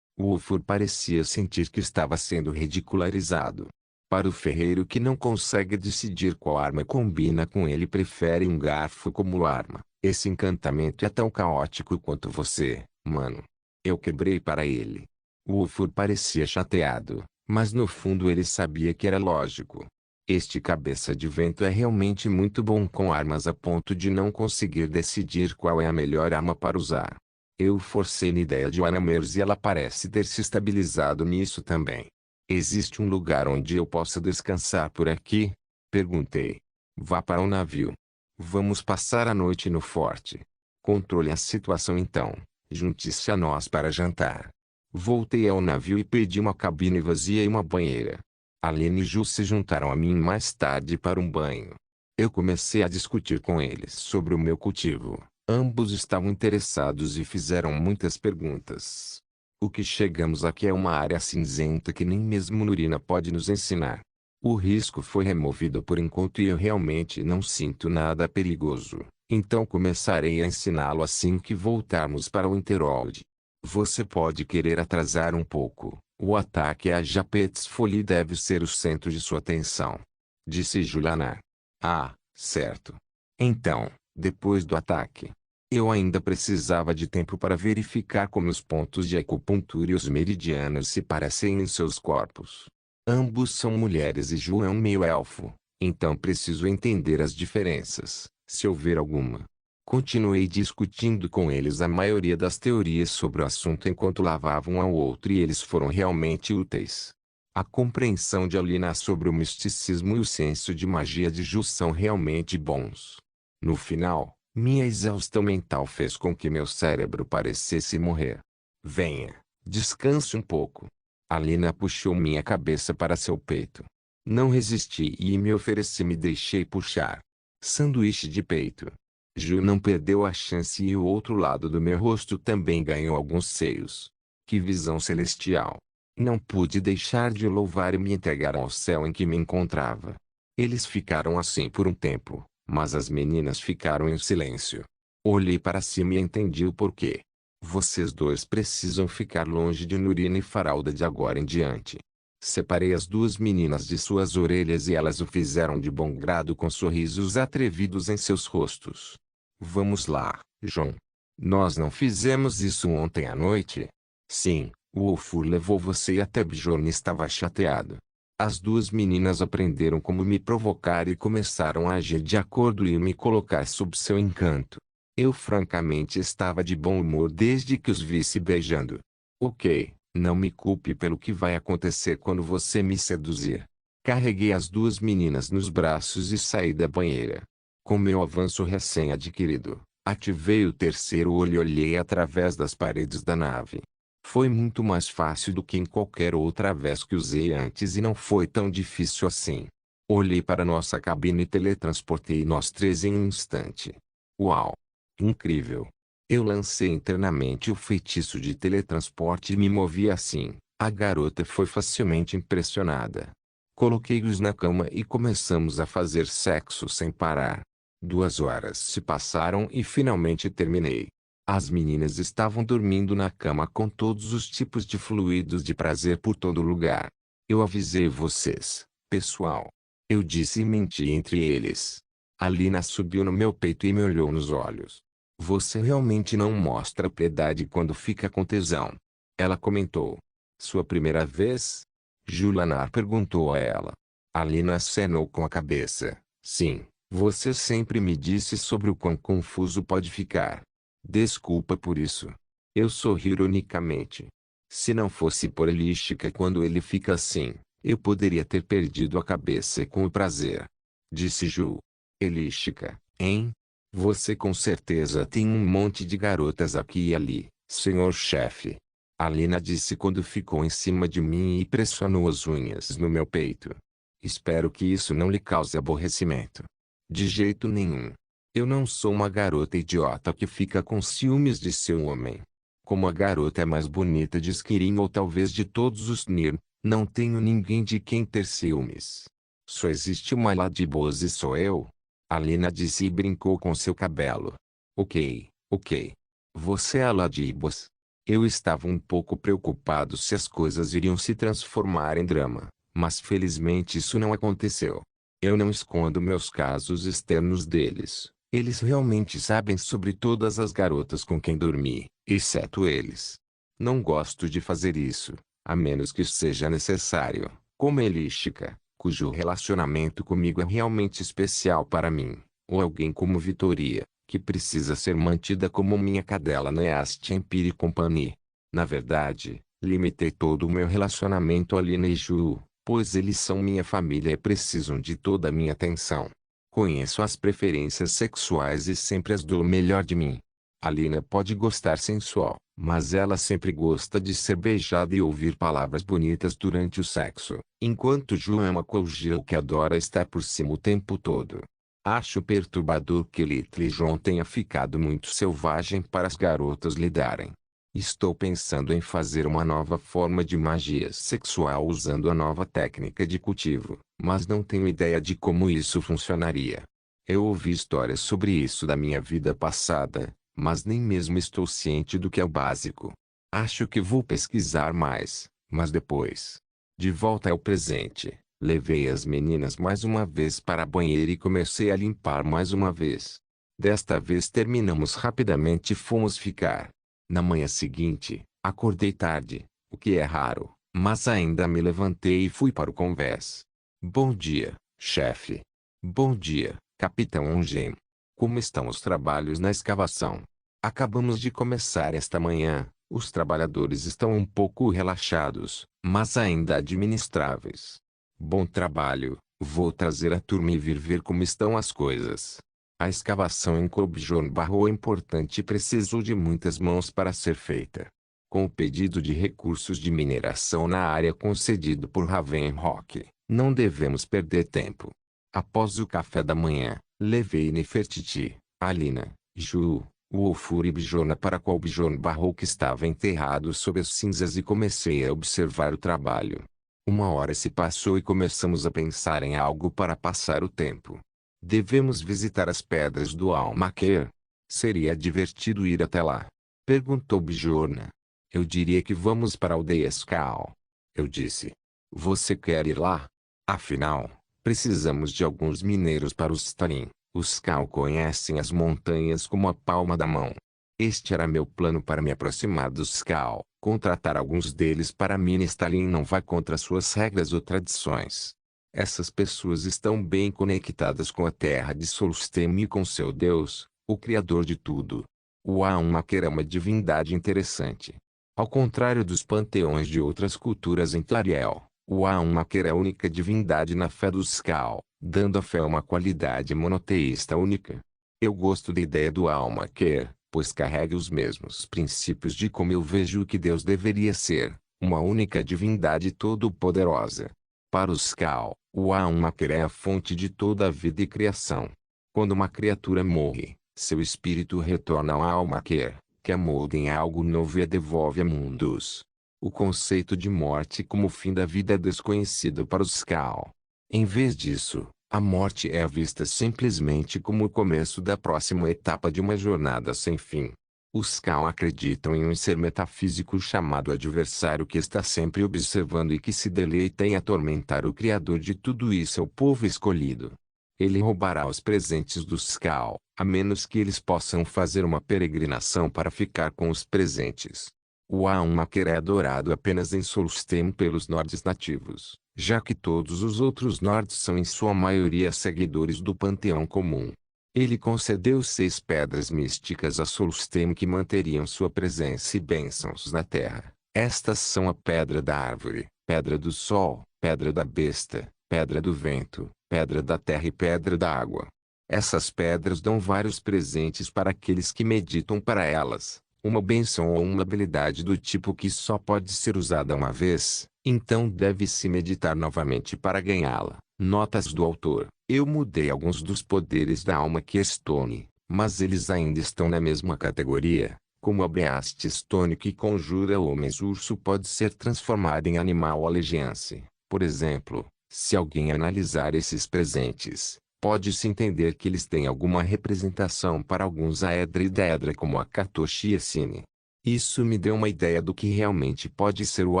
O Ulfur parecia sentir que estava sendo ridicularizado. Para o ferreiro que não consegue decidir qual arma combina com ele e prefere um garfo como arma, esse encantamento é tão caótico quanto você, mano. Eu quebrei para ele. O Ulfur parecia chateado, mas no fundo ele sabia que era lógico. Este cabeça de vento é realmente muito bom com armas a ponto de não conseguir decidir qual é a melhor arma para usar. Eu forcei na ideia de Wanamers e ela parece ter se estabilizado nisso também. Existe um lugar onde eu possa descansar por aqui? Perguntei. Vá para o navio. Vamos passar a noite no forte. Controle a situação então. Junte-se a nós para jantar. Voltei ao navio e pedi uma cabine vazia e uma banheira. Alina e Ju se juntaram a mim mais tarde para um banho. Eu comecei a discutir com eles sobre o meu cultivo. Ambos estavam interessados e fizeram muitas perguntas. O que chegamos aqui é uma área cinzenta que nem mesmo Nurina pode nos ensinar. O risco foi removido por enquanto e eu realmente não sinto nada perigoso. Então começarei a ensiná-lo assim que voltarmos para o Interworld. Você pode querer atrasar um pouco. O ataque a Japet's Folly deve ser o centro de sua atenção. Disse Juliana. Ah, certo. Então, depois do ataque, eu ainda precisava de tempo para verificar como os pontos de acupuntura e os meridianos se parecem em seus corpos. Ambos são mulheres e Ju é um meio-elfo, então preciso entender as diferenças, se houver alguma. Continuei discutindo com eles a maioria das teorias sobre o assunto enquanto lavavam um ao outro e eles foram realmente úteis. A compreensão de Alina sobre o misticismo e o senso de magia de Ju são realmente bons. No final, minha exaustão mental fez com que meu cérebro parecesse morrer. Venha, descanse um pouco. Alina puxou minha cabeça para seu peito. Não resisti e me ofereci me deixei puxar. Sanduíche de peito. Ju não perdeu a chance e o outro lado do meu rosto também ganhou alguns seios. Que visão celestial! Não pude deixar de louvar e me entregar ao céu em que me encontrava. Eles ficaram assim por um tempo, mas as meninas ficaram em silêncio. Olhei para cima e entendi o porquê. Vocês dois precisam ficar longe de Nurina e Faralda de agora em diante. Separei as duas meninas de suas orelhas e elas o fizeram de bom grado com sorrisos atrevidos em seus rostos. Vamos lá, João. Nós não fizemos isso ontem à noite? Sim, o Ulfur levou você e até Bjorn estava chateado. As duas meninas aprenderam como me provocar e começaram a agir de acordo e me colocar sob seu encanto. Eu francamente estava de bom humor desde que os vi se beijando. Ok, não me culpe pelo que vai acontecer quando você me seduzir. Carreguei as duas meninas nos braços e saí da banheira. Com meu avanço recém-adquirido, ativei o terceiro olho e olhei através das paredes da nave. Foi muito mais fácil do que em qualquer outra vez que usei antes e não foi tão difícil assim. Olhei para nossa cabine e teletransportei nós três em um instante. Uau! Incrível! Eu lancei internamente o feitiço de teletransporte e me movi assim. A garota foi facilmente impressionada. Coloquei-os na cama e começamos a fazer sexo sem parar. 2 horas se passaram e finalmente terminei. As meninas estavam dormindo na cama com todos os tipos de fluidos de prazer por todo lugar. Eu avisei vocês, pessoal. Eu disse e menti entre eles. Alina subiu no meu peito e me olhou nos olhos. Você realmente não mostra piedade quando fica com tesão. Ela comentou. Sua primeira vez? Julanar perguntou a ela. Alina acenou com a cabeça. Sim, você sempre me disse sobre o quão confuso pode ficar. Desculpa por isso. Eu sorri ironicamente. Se não fosse por Elística quando ele fica assim, eu poderia ter perdido a cabeça com o prazer. Disse Ju. Elística, hein? Você com certeza tem um monte de garotas aqui e ali, senhor chefe. Alina disse quando ficou em cima de mim e pressionou as unhas no meu peito. Espero que isso não lhe cause aborrecimento. De jeito nenhum. Eu não sou uma garota idiota que fica com ciúmes de seu homem. Como a garota é mais bonita de Skirin ou talvez de todos os Nir, não tenho ninguém de quem ter ciúmes. Só existe uma Ladybose e sou eu. Alina disse e brincou com seu cabelo. Ok, ok. Você é a Ladybose. Eu estava um pouco preocupado se as coisas iriam se transformar em drama, mas felizmente isso não aconteceu. Eu não escondo meus casos externos deles. Eles realmente sabem sobre todas as garotas com quem dormi, exceto eles. Não gosto de fazer isso, a menos que seja necessário, como Elística, cujo relacionamento comigo é realmente especial para mim, ou alguém como Vitoria, que precisa ser mantida como minha cadela Neast Empire Company. Na verdade, limitei todo o meu relacionamento a Lina e Ju, pois eles são minha família e precisam de toda a minha atenção. Conheço as preferências sexuais e sempre as dou o melhor de mim. A Lina pode gostar sensual, mas ela sempre gosta de ser beijada e ouvir palavras bonitas durante o sexo, enquanto Ju é uma Koujil que adora estar por cima o tempo todo. Acho perturbador que Little John tenha ficado muito selvagem para as garotas lidarem. Estou pensando em fazer uma nova forma de magia sexual usando a nova técnica de cultivo, mas não tenho ideia de como isso funcionaria. Eu ouvi histórias sobre isso da minha vida passada, mas nem mesmo estou ciente do que é o básico. Acho que vou pesquisar mais, mas depois. De volta ao presente, levei as meninas mais uma vez para a banheira e comecei a limpar mais uma vez. Desta vez terminamos rapidamente e fomos ficar. Na manhã seguinte, acordei tarde, o que é raro, mas ainda me levantei e fui para o convés. Bom dia, chefe. Bom dia, capitão Ongem. Como estão os trabalhos na escavação? Acabamos de começar esta manhã, os trabalhadores estão um pouco relaxados, mas ainda administráveis. Bom trabalho, vou trazer a turma e vir ver como estão as coisas. A escavação em Cobjorn Barrow é importante e precisou de muitas mãos para ser feita. Com o pedido de recursos de mineração na área concedido por Ravenrock, não devemos perder tempo. Após o café da manhã, levei Nefertiti, Alina, Ju, Wolfur e Bjorna para Cobjorn Barrow que estava enterrado sob as cinzas e comecei a observar o trabalho. Uma hora se passou e começamos a pensar em algo para passar o tempo. Devemos visitar as pedras do Almaquer. Seria divertido ir até lá. Perguntou Bjorna. Eu diria que vamos para a aldeia Skal. Eu disse. Você quer ir lá? Afinal, precisamos de alguns mineiros para os Starin. Os Skal conhecem as montanhas como a palma da mão. Este era meu plano para me aproximar dos Skal. Contratar alguns deles para mim. Stalin não vai contra suas regras ou tradições. Essas pessoas estão bem conectadas com a terra de Solstem e com seu Deus, o Criador de tudo. O Almaquer é uma divindade interessante. Ao contrário dos panteões de outras culturas em Tlariel, o Almaquer é a única divindade na fé dos Skal, dando à fé uma qualidade monoteísta única. Eu gosto da ideia do Almaquer, pois carrega os mesmos princípios de como eu vejo o que Deus deveria ser, uma única divindade todo-poderosa. Para os Skal, o Almaquer é a fonte de toda a vida e criação. Quando uma criatura morre, seu espírito retorna ao Almaquer, que a molda em algo novo e a devolve a mundos. O conceito de morte como fim da vida é desconhecido para os Skal. Em vez disso, a morte é vista simplesmente como o começo da próxima etapa de uma jornada sem fim. Os Skal acreditam em um ser metafísico chamado adversário que está sempre observando e que se deleita em atormentar o Criador de tudo e seu povo escolhido. Ele roubará os presentes dos Skal, a menos que eles possam fazer uma peregrinação para ficar com os presentes. O Almaquer é adorado apenas em Solstem pelos Nords nativos, já que todos os outros Nords são em sua maioria seguidores do panteão comum. Ele concedeu 6 pedras místicas a Solstheim que manteriam sua presença e bênçãos na terra. Estas são a pedra da árvore, pedra do sol, pedra da besta, pedra do vento, pedra da terra e pedra da água. Essas pedras dão vários presentes para aqueles que meditam para elas. Uma bênção ou uma habilidade do tipo que só pode ser usada uma vez, então deve-se meditar novamente para ganhá-la. Notas do autor. Eu mudei alguns dos poderes da alma Keystone, mas eles ainda estão na mesma categoria, como a Beast Stone que conjura homens urso pode ser transformada em animal Allegiance. Por exemplo, se alguém analisar esses presentes, pode-se entender que eles têm alguma representação para alguns Aedra e Daedra como a Katoshi Essene. Isso me deu uma ideia do que realmente pode ser o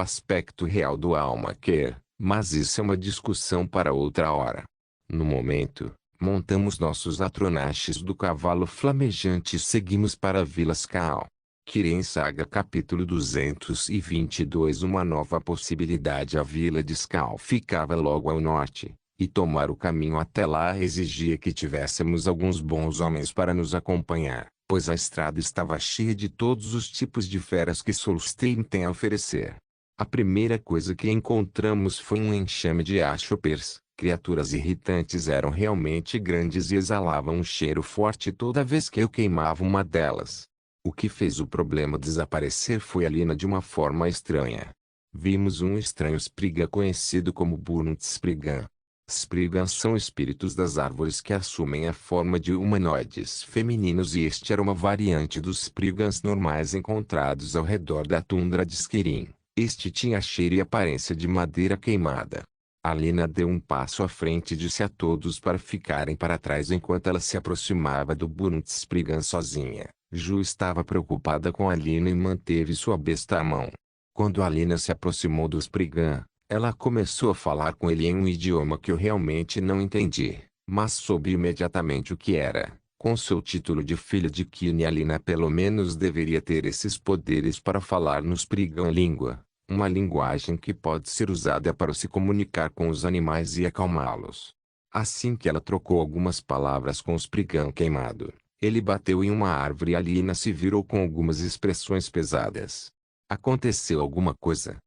aspecto real do alma Keer, mas isso é uma discussão para outra hora. No momento, montamos nossos Atronachs do cavalo flamejante e seguimos para a Vila Skaal. Kirin Saga capítulo 222 Uma nova possibilidade. A vila de Skaal ficava logo ao norte, e tomar o caminho até lá exigia que tivéssemos alguns bons homens para nos acompanhar, pois a estrada estava cheia de todos os tipos de feras que Solstheim tem a oferecer. A primeira coisa que encontramos foi um enxame de Ashopers. Criaturas irritantes eram realmente grandes e exalavam um cheiro forte toda vez que eu queimava uma delas. O que fez o problema desaparecer foi a Lina de uma forma estranha. Vimos um estranho Spriggan conhecido como Burnt Spriggan. Spriggans são espíritos das árvores que assumem a forma de humanoides femininos e este era uma variante dos Spriggans normais encontrados ao redor da tundra de Skirin. Este tinha cheiro e aparência de madeira queimada. A Lina deu um passo à frente e disse a todos para ficarem para trás enquanto ela se aproximava do Burnt Spriggan sozinha. Ju estava preocupada com a Lina e manteve sua besta à mão. Quando a Lina se aproximou do Spriggan, ela começou a falar com ele em um idioma que eu realmente não entendi, mas soube imediatamente o que era. Com seu título de filha de Kine, a Lina pelo menos deveria ter esses poderes para falar no Spriggan língua, uma linguagem que pode ser usada para se comunicar com os animais e acalmá-los. Assim que ela trocou algumas palavras com o Spriggan queimado, ele bateu em uma árvore e a Lina se virou com algumas expressões pesadas. Aconteceu alguma coisa?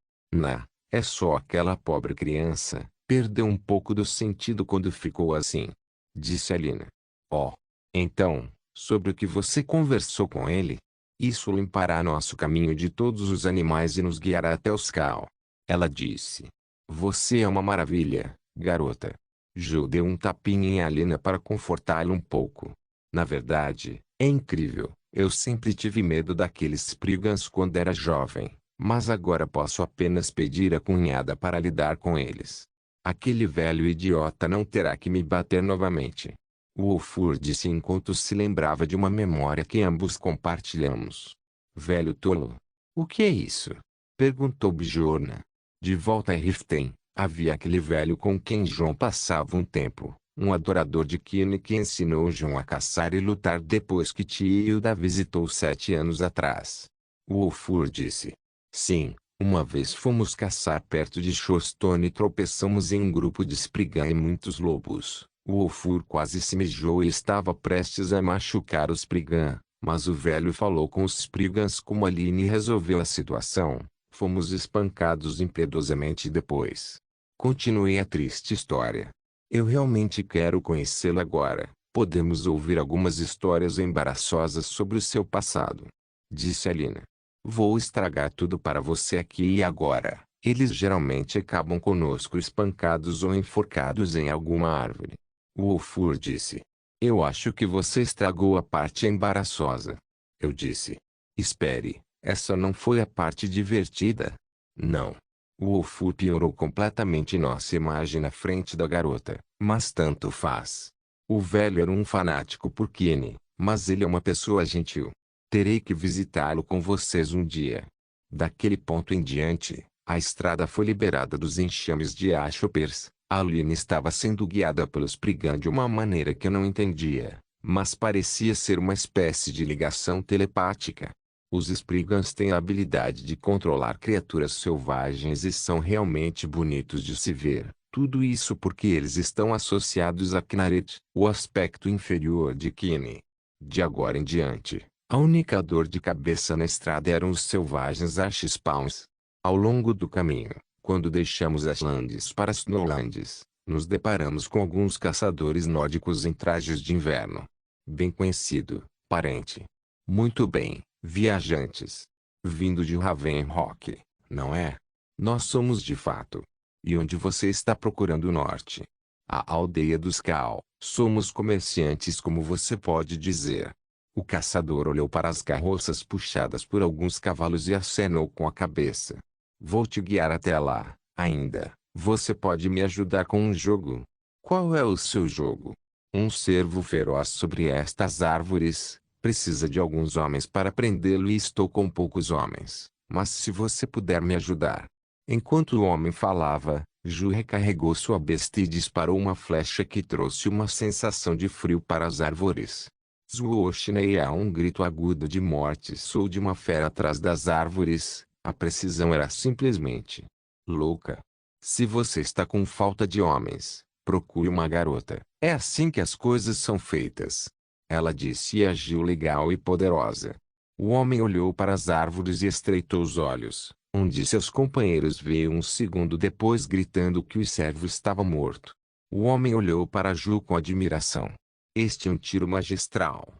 É só aquela pobre criança, perdeu um pouco do sentido quando ficou assim. Disse a Lina. Oh. Então, sobre o que você conversou com ele? Isso limpará nosso caminho de todos os animais e nos guiará até os Skaal. Ela disse. Você é uma maravilha, garota. Ju deu um tapinha em Alina para confortá-la um pouco. Na verdade, é incrível. Eu sempre tive medo daqueles Spriggans quando era jovem, mas agora posso apenas pedir à cunhada para lidar com eles. Aquele velho idiota não terá que me bater novamente. Wolfur disse enquanto se lembrava de uma memória que ambos compartilhamos. Velho tolo. O que é isso? Perguntou Bjorn. De volta a Riften, havia aquele velho com quem João passava um tempo, um adorador de Kine que ensinou João a caçar e lutar depois que Tilda visitou 7 anos atrás. Wolfur disse. Sim, uma vez fomos caçar perto de Shostone e tropeçamos em um grupo de Spriggan e muitos lobos. O Wolfur quase se mijou e estava prestes a machucar o Spriggan, mas o velho falou com os Spriggans como Aline e resolveu a situação. Fomos espancados impiedosamente depois. Continuei a triste história. Eu realmente quero conhecê-lo agora. Podemos ouvir algumas histórias embaraçosas sobre o seu passado. Disse Alina. Vou estragar tudo para você aqui e agora. Eles geralmente acabam conosco espancados ou enforcados em alguma árvore. Wolfur disse. Eu acho que você estragou a parte embaraçosa. Eu disse. Espere, essa não foi a parte divertida? Não. Wolfur piorou completamente nossa imagem na frente da garota, mas tanto faz. O velho era um fanático por Kine, mas ele é uma pessoa gentil. Terei que visitá-lo com vocês um dia. Daquele ponto em diante, a estrada foi liberada dos enxames de Ashopers. A Lina estava sendo guiada pelos Spriggan de uma maneira que eu não entendia, mas parecia ser uma espécie de ligação telepática. Os Spriggans têm a habilidade de controlar criaturas selvagens e são realmente bonitos de se ver. Tudo isso porque eles estão associados a Knaret, o aspecto inferior de Kine. De agora em diante, a única dor de cabeça na estrada eram os selvagens Archspawns. Ao longo do caminho, quando deixamos as Lands para as Snowlands, nos deparamos com alguns caçadores nórdicos em trajes de inverno. Bem conhecido, parente. Muito bem, viajantes. Vindo de Ravenrock, não é? Nós somos de fato. E onde você está procurando o norte? A aldeia dos Cal. Somos comerciantes, como você pode dizer. O caçador olhou para as carroças puxadas por alguns cavalos e acenou com a cabeça. Vou te guiar até lá, ainda. Você pode me ajudar com um jogo? Qual é o seu jogo? Um cervo feroz sobre estas árvores. Precisa de alguns homens para prendê-lo e estou com poucos homens. Mas se você puder me ajudar. Enquanto o homem falava, Ju recarregou sua besta e disparou uma flecha que trouxe uma sensação de frio para as árvores. Zwooshneia, um grito agudo de morte soou de uma fera atrás das árvores. A precisão era simplesmente louca. Se você está com falta de homens, procure uma garota. É assim que as coisas são feitas. Ela disse e agiu legal e poderosa. O homem olhou para as árvores e estreitou os olhos. Um de seus companheiros veio um segundo depois gritando que o servo estava morto. O homem olhou para Ju com admiração. Este é um tiro magistral.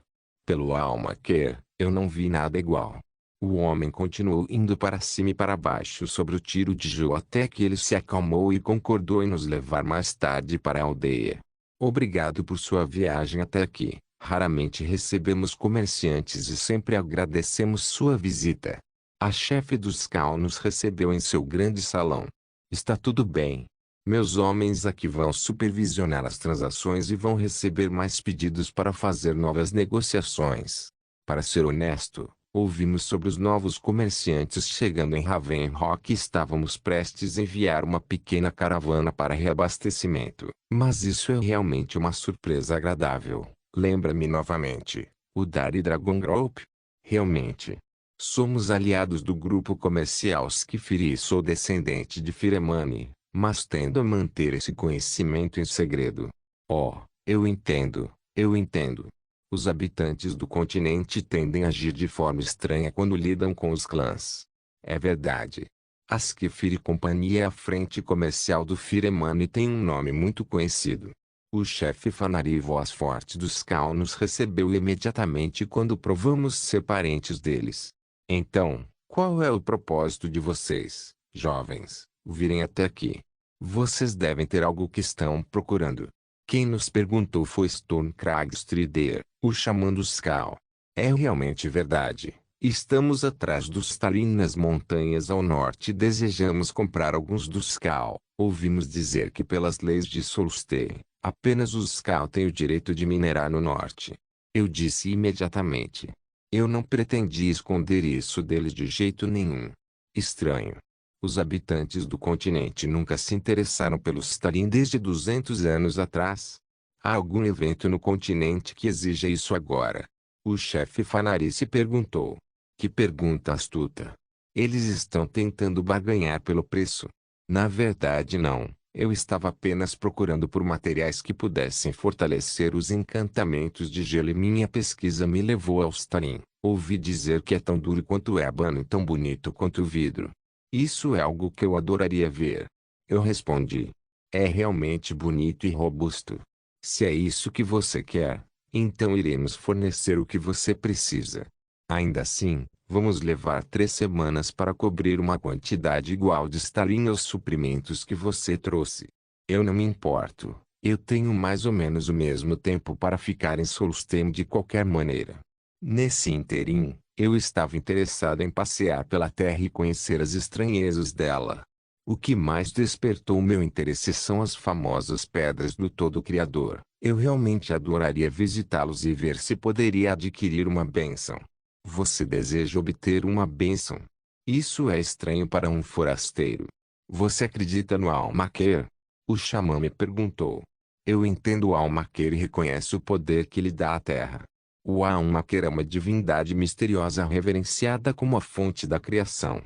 Pelo Almaquer, eu não vi nada igual. O homem continuou indo para cima e para baixo sobre o tiro de Ju até que ele se acalmou e concordou em nos levar mais tarde para a aldeia. Obrigado por sua viagem até aqui. Raramente recebemos comerciantes e sempre agradecemos sua visita. A chefe dos Cal nos recebeu em seu grande salão. Está tudo bem. Meus homens aqui vão supervisionar as transações e vão receber mais pedidos para fazer novas negociações. Para ser honesto, ouvimos sobre os novos comerciantes chegando em Ravenrock e estávamos prestes a enviar uma pequena caravana para reabastecimento. Mas isso é realmente uma surpresa agradável. Lembra-me novamente, o Dari Dragon Group? Realmente. Somos aliados do grupo comercial Skifiri e sou descendente de Firemani, mas tendo a manter esse conhecimento em segredo. Oh, eu entendo, eu entendo. Os habitantes do continente tendem a agir de forma estranha quando lidam com os clãs. É verdade. A Skifiri Companhia é a frente comercial do Firemani e tem um nome muito conhecido. O chefe Fanari Voz Forte dos Cal nos recebeu imediatamente quando provamos ser parentes deles. Então, qual é o propósito de vocês, jovens, virem até aqui? Vocês devem ter algo que estão procurando. Quem nos perguntou foi Stormcrag Strider, o xamã dos Cal. É realmente verdade. Estamos atrás dos Stalin nas montanhas ao norte e desejamos comprar alguns dos Cal. Ouvimos dizer que pelas leis de Solstheim, apenas os Cal têm o direito de minerar no norte. Eu disse imediatamente. Eu não pretendi esconder isso deles de jeito nenhum. Estranho. Os habitantes do continente nunca se interessaram pelos Stalin desde 200 anos atrás. Há algum evento no continente que exija isso agora? O chefe Fanari se perguntou. Que pergunta astuta. Eles estão tentando barganhar pelo preço. Na verdade não. Eu estava apenas procurando por materiais que pudessem fortalecer os encantamentos de gelo e minha pesquisa me levou ao Stalin. Ouvi dizer que é tão duro quanto ébano e tão bonito quanto o vidro. Isso é algo que eu adoraria ver. Eu respondi. É realmente bonito e robusto. Se é isso que você quer, então iremos fornecer o que você precisa. Ainda assim, vamos levar 3 semanas para cobrir uma quantidade igual de Stalin aos suprimentos que você trouxe. Eu não me importo. Eu tenho mais ou menos o mesmo tempo para ficar em Solstheim de qualquer maneira. Nesse interim, eu estava interessado em passear pela terra e conhecer as estranhezas dela. O que mais despertou meu interesse são as famosas pedras do Todo-Criador. Eu realmente adoraria visitá-los e ver se poderia adquirir uma bênção. Você deseja obter uma bênção? Isso é estranho para um forasteiro. Você acredita no Almaquer? O xamã me perguntou. Eu entendo o Almaquer e reconheço o poder que lhe dá a terra. O Almaquer é uma divindade misteriosa reverenciada como a fonte da criação.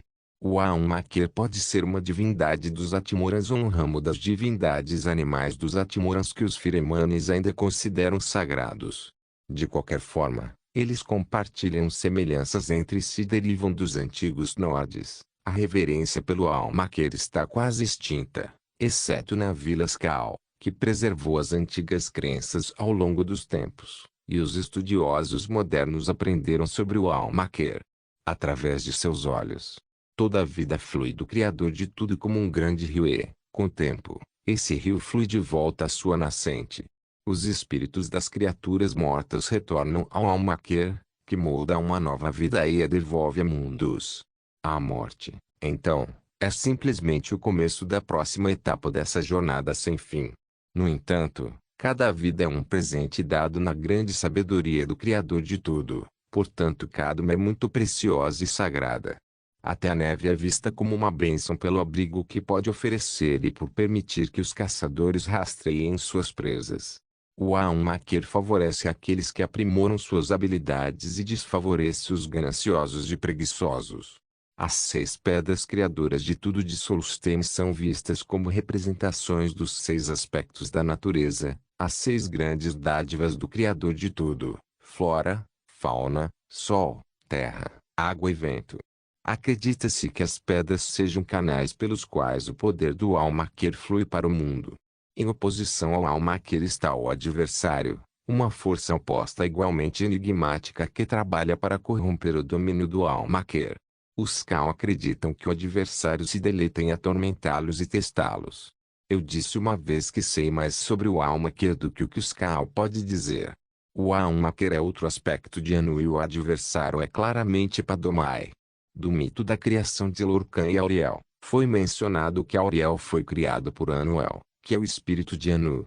O Almaquer pode ser uma divindade dos Atimorãs ou um ramo das divindades animais dos Atimorãs que os Firemanes ainda consideram sagrados. De qualquer forma, eles compartilham semelhanças entre si e derivam dos antigos Nordes. A reverência pelo Almaquer está quase extinta, exceto na Vila Skal, que preservou as antigas crenças ao longo dos tempos, e os estudiosos modernos aprenderam sobre o Almaquer através de seus olhos. Toda a vida flui do Criador de tudo como um grande rio e, com o tempo, esse rio flui de volta à sua nascente. Os espíritos das criaturas mortas retornam ao Almaquer, que molda uma nova vida e a devolve a mundos. A morte, então, é simplesmente o começo da próxima etapa dessa jornada sem fim. No entanto, cada vida é um presente dado na grande sabedoria do Criador de tudo, portanto cada uma é muito preciosa e sagrada. Até a neve é vista como uma bênção pelo abrigo que pode oferecer e por permitir que os caçadores rastreiem suas presas. O Almaquer favorece aqueles que aprimoram suas habilidades e desfavorece os gananciosos e preguiçosos. As 6 pedras criadoras de tudo de Solstheim são vistas como representações dos 6 aspectos da natureza, as 6 grandes dádivas do Criador de tudo: flora, fauna, sol, terra, água e vento. Acredita-se que as pedras sejam canais pelos quais o poder do Almaquer flui para o mundo. Em oposição ao Almaquer está o adversário, uma força oposta igualmente enigmática que trabalha para corromper o domínio do Almaquer. Os Skal acreditam que o adversário se deleita em atormentá-los e testá-los. Eu disse uma vez que sei mais sobre o Almaquer do que o Skal pode dizer. O Almaquer é outro aspecto de Anu e o adversário é claramente Padomai. Do mito da criação de Lorcan e Auriel, foi mencionado que Auriel foi criado por Anuel, que é o espírito de Anu,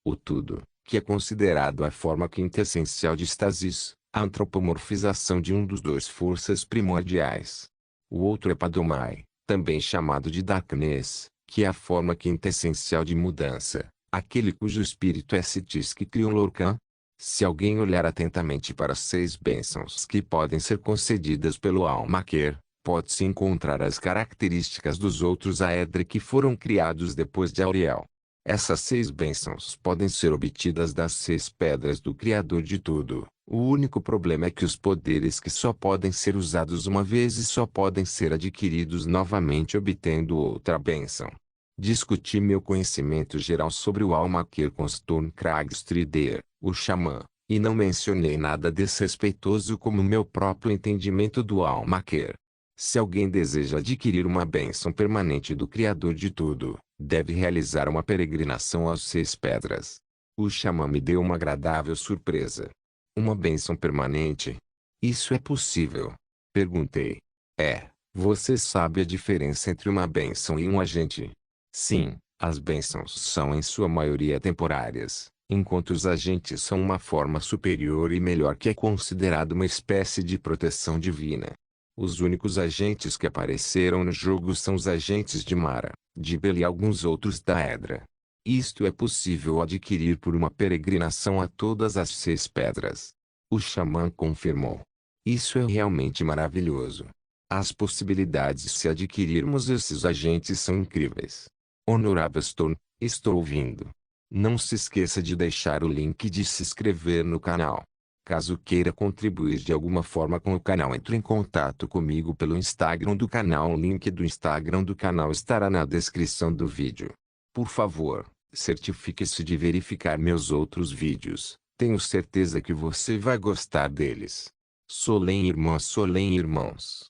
o tudo, que é considerado a forma quintessencial de Stasis, a antropomorfização de um dos 2 forças primordiais. O outro é Padomai, também chamado de Darkness, que é a forma quintessencial de mudança, aquele cujo espírito é Sitis que criou Lorcan. Se alguém olhar atentamente para as 6 bênçãos que podem ser concedidas pelo Almaquer, pode-se encontrar as características dos outros Aedre que foram criados depois de Auriel. Essas 6 bênçãos podem ser obtidas das 6 pedras do Criador de tudo. O único problema é que os poderes que só podem ser usados uma vez e só podem ser adquiridos novamente obtendo outra bênção. Discuti meu conhecimento geral sobre o Almaquer com Storm Kragstrider, o xamã, e não mencionei nada desrespeitoso como meu próprio entendimento do Almaquer. Se alguém deseja adquirir uma bênção permanente do Criador de tudo, deve realizar uma peregrinação às 6 pedras. O xamã me deu uma agradável surpresa. Uma bênção permanente? Isso é possível? Perguntei. Você sabe a diferença entre uma bênção e um agente? Sim, as bênçãos são em sua maioria temporárias, enquanto os agentes são uma forma superior e melhor que é considerada uma espécie de proteção divina. Os únicos agentes que apareceram no jogo são os agentes de Mara, de Bel e alguns outros da Edra. Isto é possível adquirir por uma peregrinação a todas as 6 pedras. O xamã confirmou. Isso é realmente maravilhoso. As possibilidades se adquirirmos esses agentes são incríveis. Honorável Storm, estou ouvindo. Não se esqueça de deixar o link de se inscrever no canal. Caso queira contribuir de alguma forma com o canal, entre em contato comigo pelo Instagram do canal. O link do Instagram do canal estará na descrição do vídeo. Por favor, certifique-se de verificar meus outros vídeos. Tenho certeza que você vai gostar deles. Solem irmãos.